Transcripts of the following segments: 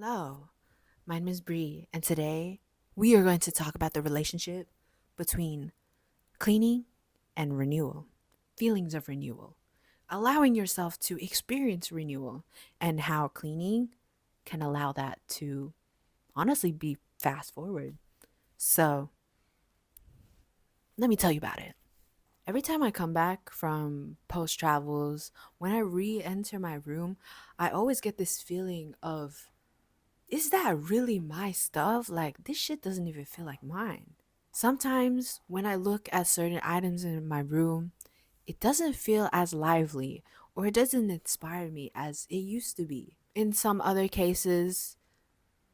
Hello, my name is Bree, and today we are going to talk about the relationship between cleaning and renewal, feelings of renewal, allowing yourself to experience renewal, and how cleaning can allow that to honestly be fast forward. So, let me tell you about it. Every time I come back from post travels, when I re enter my room, I always get this feeling of, is that really my stuff? Like, this shit doesn't even feel like mine. Sometimes when I look at certain items in my room, it doesn't feel as lively or it doesn't inspire me as it used to be. In some other cases,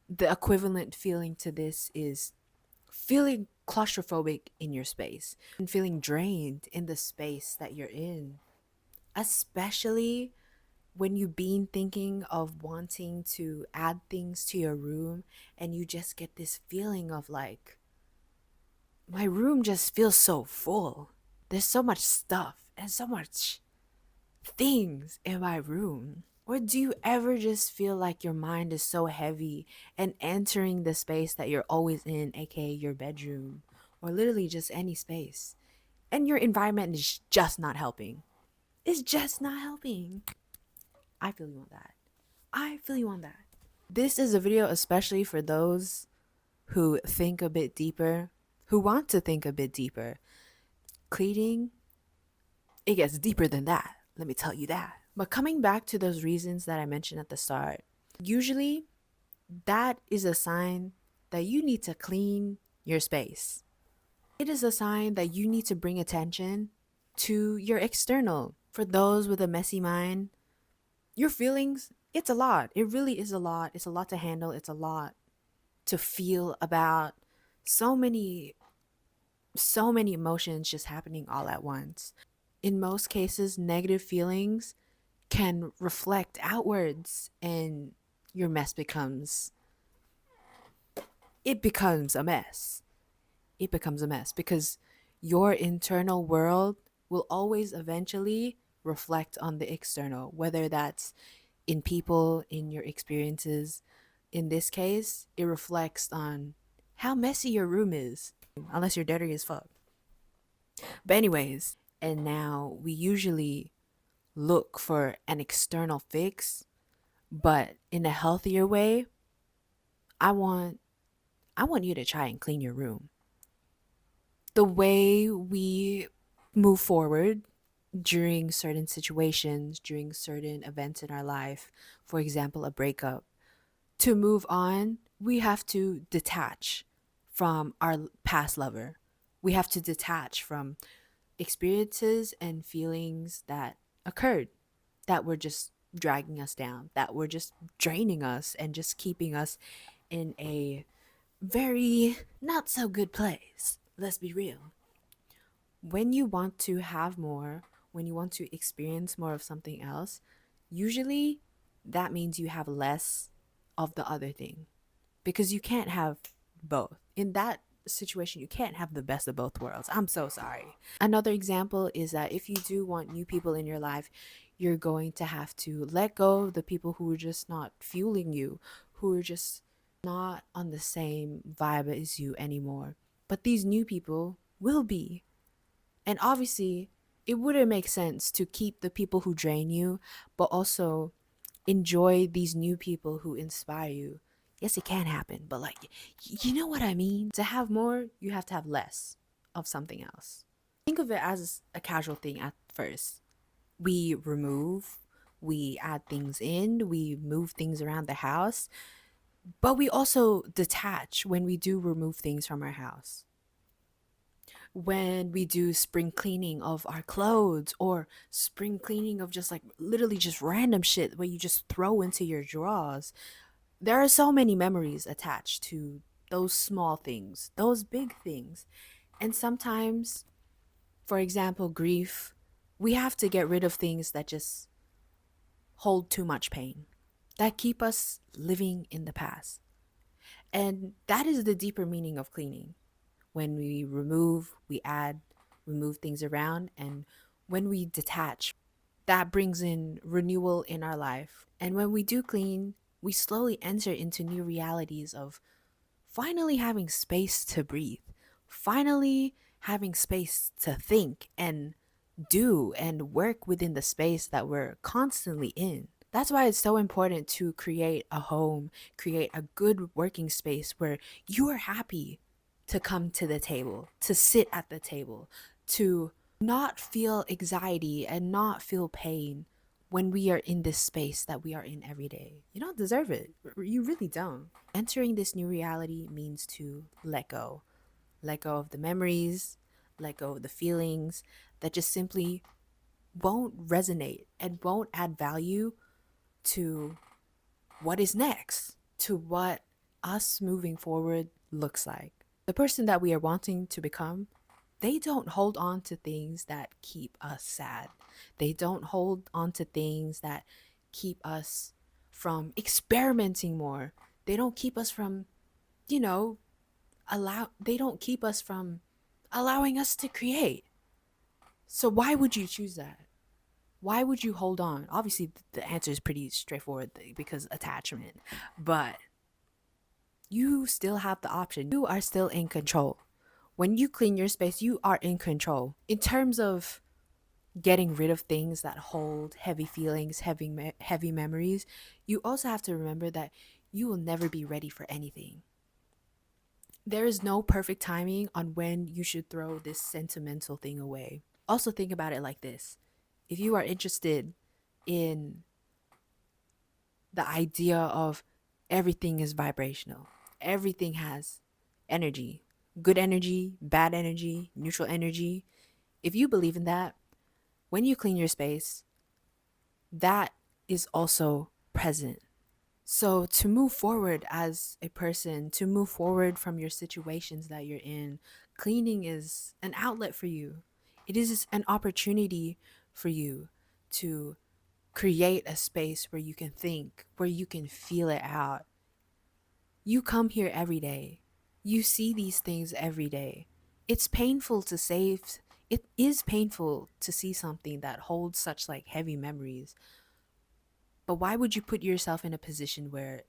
the equivalent feeling to this is feeling claustrophobic in your space and feeling drained in the space that you're in, especially when you've been thinking of wanting to add things to your room and you just get this feeling of like, my room just feels so full. There's so much stuff and so much things in my room. Or do you ever just feel like your mind is so heavy and entering the space that you're always in, aka your bedroom, or literally just any space, and your environment is just not helping? It's just not helping. I feel you on that. I feel you on that. This is a video especially for those who think a bit deeper, who want to think a bit deeper. Cleaning, it gets deeper than that. Let me tell you that. But coming back to those reasons that I mentioned at the start, usually that is a sign that you need to clean your space. It is a sign that you need to bring attention to your external. For those with a messy mind, your feelings, it's a lot. It really is a lot. It's a lot to handle. It's a lot to feel about so many emotions just happening all at once. In most cases, negative feelings can reflect outwards and your mess becomes it becomes a mess. It becomes a mess because your internal world will always eventually reflect on the external, whether that's in people, in your experiences. In this case, it reflects on how messy your room is, unless you're dirty as fuck. But, anyways, and now we usually look for an external fix, but in a healthier way, I want you to try and clean your room. The way we move forward during certain situations, during certain events in our life, for example, a breakup, to move on, we have to detach from our past lover. We have to detach from experiences and feelings that occurred that were just dragging us down, that were just draining us and just keeping us in a very not so good place. Let's be real. When you want to have more, when you want to experience more of something else, usually that means you have less of the other thing because you can't have both. In that situation, you can't have the best of both worlds. I'm so sorry. Another example is that if you do want new people in your life, you're going to have to let go of the people who are just not fueling you, who are just not on the same vibe as you anymore. But these new people will be. And obviously, it wouldn't make sense to keep the people who drain you, but also enjoy these new people who inspire you. Yes, it can happen, but like, you know what I mean? To have more, you have to have less of something else. Think of it as a casual thing at first. We remove, we add things in, we move things around the house, but we also detach when we do remove things from our house. When we do spring cleaning of our clothes or spring cleaning of just like literally just random shit where you just throw into your drawers, there are so many memories attached to those small things, those big things. And sometimes, for example, grief, we have to get rid of things that just hold too much pain, that keep us living in the past. And that is the deeper meaning of cleaning. When we remove, we add, we move things around, and when we detach, that brings in renewal in our life. And when we do clean, we slowly enter into new realities of finally having space to breathe, finally having space to think and do and work within the space that we're constantly in. That's why it's so important to create a home, create a good working space where you are happy to come to the table, to sit at the table, to not feel anxiety and not feel pain when we are in this space that we are in every day. You don't deserve it. You really don't. Entering this new reality means to let go. Let go of the memories, let go of the feelings that just simply won't resonate and won't add value to what is next, to what us moving forward looks like. The person that we are wanting to become, they don't hold on to things that keep us sad. They don't hold on to things that keep us from experimenting more. They don't keep us from, you know, they don't keep us from allowing us to create. So why would you choose that? Why would you hold on? Obviously, the answer is pretty straightforward because attachment, but you still have the option. You are still in control. When you clean your space, you are in control. In terms of getting rid of things that hold heavy feelings, heavy memories, you also have to remember that you will never be ready for anything. There is no perfect timing on when you should throw this sentimental thing away. Also, think about it like this: if you are interested in the idea of everything is vibrational, everything has energy, good energy, bad energy, neutral energy. If you believe in that, when you clean your space, that is also present. So, to move forward as a person, to move forward from your situations that you're in, cleaning is an outlet for you. It is an opportunity for you to create a space where you can think, where you can feel it out. You come here every day. You see these things every day. It's painful to save. It is painful to see something that holds such like heavy memories. But why would you put yourself in a position where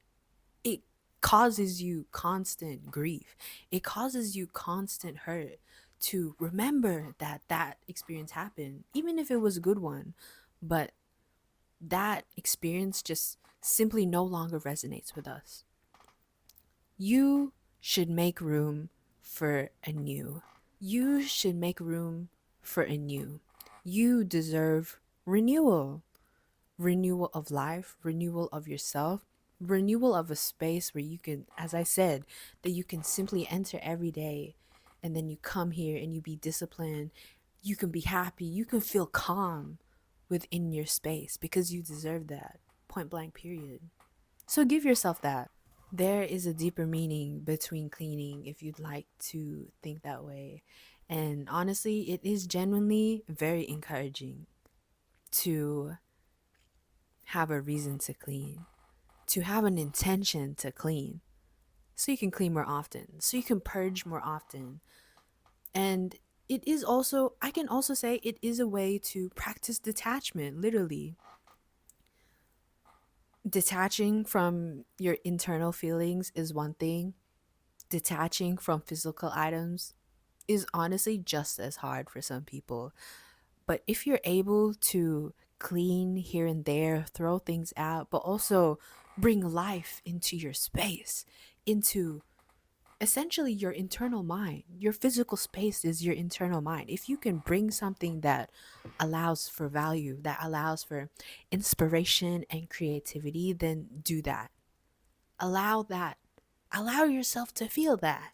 it causes you constant grief? It causes you constant hurt to remember that that experience happened, even if it was a good one. But that experience just simply no longer resonates with us. You should make room for a new. You should make room for a new. You deserve renewal. Renewal of life, renewal of yourself, renewal of a space where you can, as I said, that you can simply enter every day and then you come here and you be disciplined. You can be happy. You can feel calm within your space because you deserve that. Point blank, period. So give yourself that. There is a deeper meaning between cleaning if you'd like to think that way. And honestly, it is genuinely very encouraging to have a reason to clean, to have an intention to clean, so you can clean more often, so you can purge more often. And it is also, I can also say, it is a way to practice detachment, literally. Detaching from your internal feelings is one thing, detaching from physical items is honestly just as hard for some people. But if you're able to clean here and there, throw things out, but also bring life into your space, into essentially your internal mind. Your physical space is your internal mind. If you can bring something that allows for value, that allows for inspiration and creativity, then do that. Allow that. Allow yourself to feel that.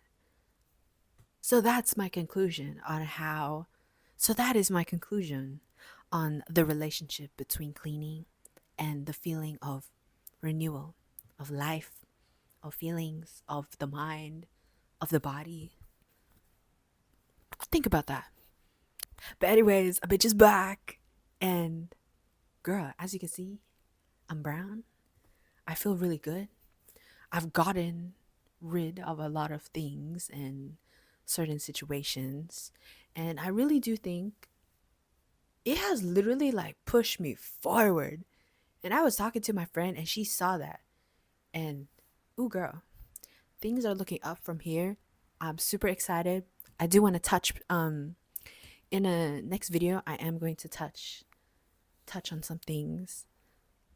So that's my conclusion on how, so that is my conclusion on the relationship between cleaning and the feeling of renewal, of life, of feelings, of the mind, of the body. Think about that. But anyways, a bitch is back. And girl, as you can see, I'm brown. I feel really good. I've gotten rid of a lot of things and certain situations. And I really do think it has literally like pushed me forward. And I was talking to my friend and she saw that. And ooh, girl, things are looking up from here. I'm super excited. I do want to touch in a next video. I am going to touch on some things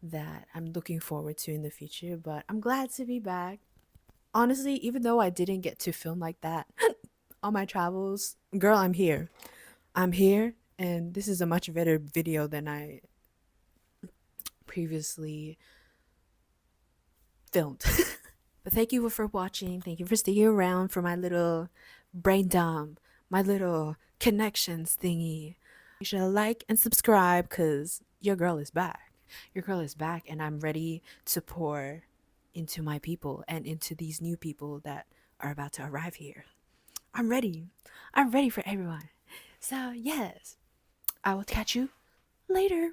that I'm looking forward to in the future, but I'm glad to be back. Honestly, even though I didn't get to film like that on my travels, girl, I'm here. I'm here, and this is a much better video than I previously filmed. But thank you for watching. Thank you for sticking around for my little brain dump, my little connections thingy. You should like and subscribe because your girl is back. Your girl is back, and I'm ready to pour into my people and into these new people that are about to arrive here. I'm ready. I'm ready for everyone. So, yes, I will catch you later.